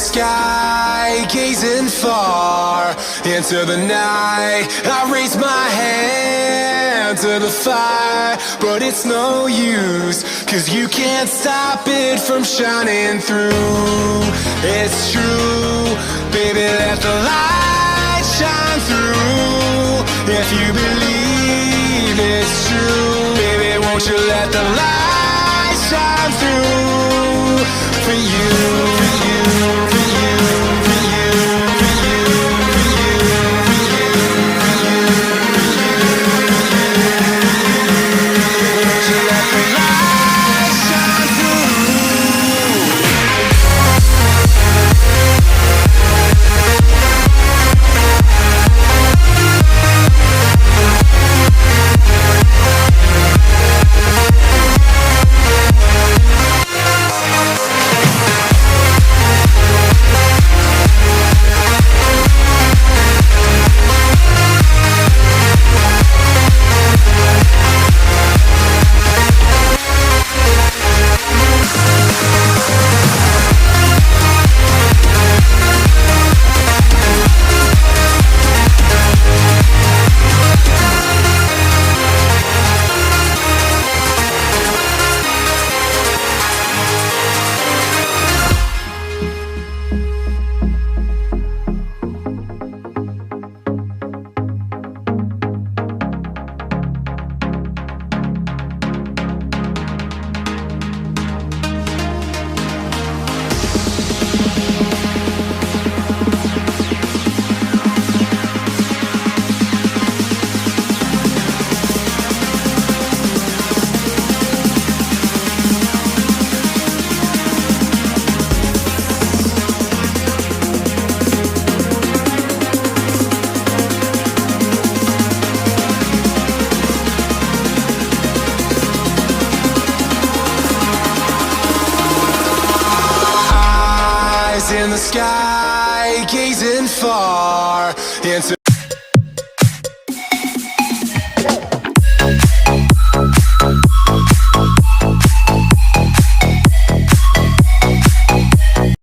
sky, gazing far into the night. I raise my hand to the fire, but it's no use, 'cause you can't stop it from shining through. It's true, baby, let the light shine through. If you believe it's true, baby, won't you let the light shine through for you, for you, for you, for you, for you, for you, for you, for you, won't you let the light shine through? In the sky, gazing far into